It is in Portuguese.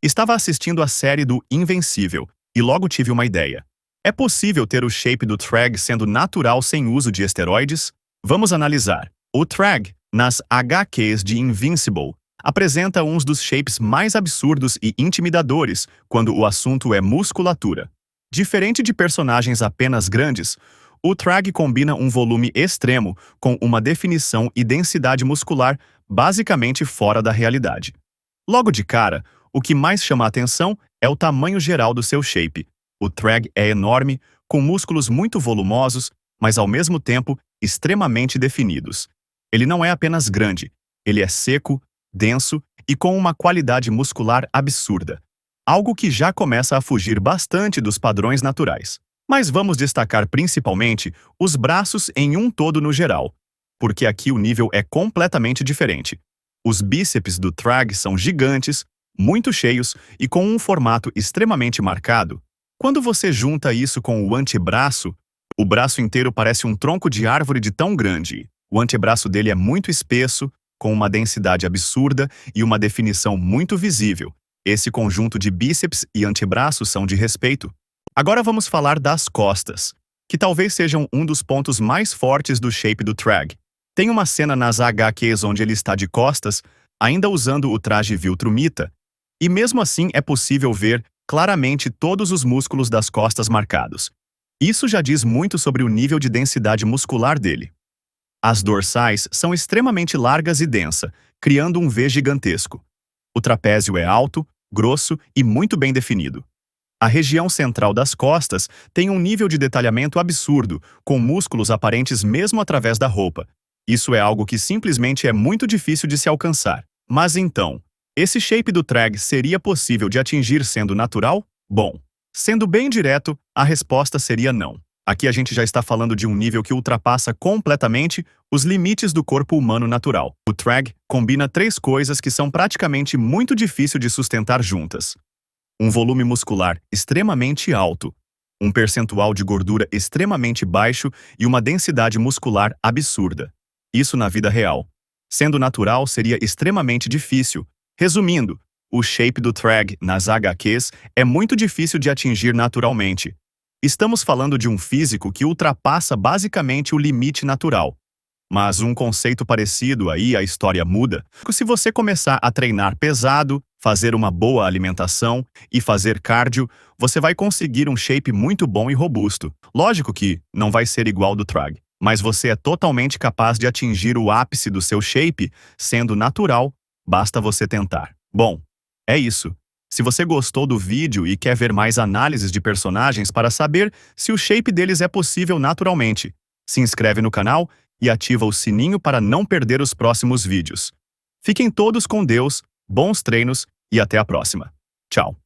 Estava assistindo a série do Invencível e logo tive uma ideia. É possível ter o shape do Thrag sendo natural sem uso de esteroides? Vamos analisar. O Thrag, nas HQs de Invincible, apresenta uns dos shapes mais absurdos e intimidadores quando o assunto é musculatura. Diferente de personagens apenas grandes, o Thrag combina um volume extremo com uma definição e densidade muscular basicamente fora da realidade. Logo de cara, o que mais chama a atenção é o tamanho geral do seu shape. O Thrag é enorme, com músculos muito volumosos, mas ao mesmo tempo extremamente definidos. Ele não é apenas grande, ele é seco, denso e com uma qualidade muscular absurda. Algo que já começa a fugir bastante dos padrões naturais. Mas vamos destacar principalmente os braços em um todo no geral, porque aqui o nível é completamente diferente. Os bíceps do Thrag são gigantes, muito cheios e com um formato extremamente marcado. Quando você junta isso com o antebraço, o braço inteiro parece um tronco de árvore de tão grande. O antebraço dele é muito espesso, com uma densidade absurda e uma definição muito visível. Esse conjunto de bíceps e antebraço são de respeito. Agora vamos falar das costas, que talvez sejam um dos pontos mais fortes do shape do Thrag. Tem uma cena nas HQs onde ele está de costas, ainda usando o traje Viltrumita, e mesmo assim é possível ver claramente todos os músculos das costas marcados. Isso já diz muito sobre o nível de densidade muscular dele. As dorsais são extremamente largas e densa, criando um V gigantesco. O trapézio é alto, grosso e muito bem definido. A região central das costas tem um nível de detalhamento absurdo, com músculos aparentes mesmo através da roupa. Isso é algo que simplesmente é muito difícil de se alcançar. Mas então, esse shape do Thrag seria possível de atingir sendo natural? Bom, sendo bem direto, a resposta seria não. Aqui a gente já está falando de um nível que ultrapassa completamente os limites do corpo humano natural. O Thrag combina três coisas que são praticamente muito difíceis de sustentar juntas. Um volume muscular extremamente alto, um percentual de gordura extremamente baixo e uma densidade muscular absurda. Isso na vida real. Sendo natural, seria extremamente difícil. Resumindo, o shape do Thrag nas HQs é muito difícil de atingir naturalmente. Estamos falando de um físico que ultrapassa basicamente o limite natural. Mas um conceito parecido aí a história muda. Se você começar a treinar pesado, fazer uma boa alimentação e fazer cardio, você vai conseguir um shape muito bom e robusto. Lógico que não vai ser igual ao do Thrag, mas você é totalmente capaz de atingir o ápice do seu shape sendo natural, basta você tentar. Bom, é isso. Se você gostou do vídeo e quer ver mais análises de personagens para saber se o shape deles é possível naturalmente, se inscreve no canal e ativa o sininho para não perder os próximos vídeos. Fiquem todos com Deus, bons treinos e até a próxima. Tchau.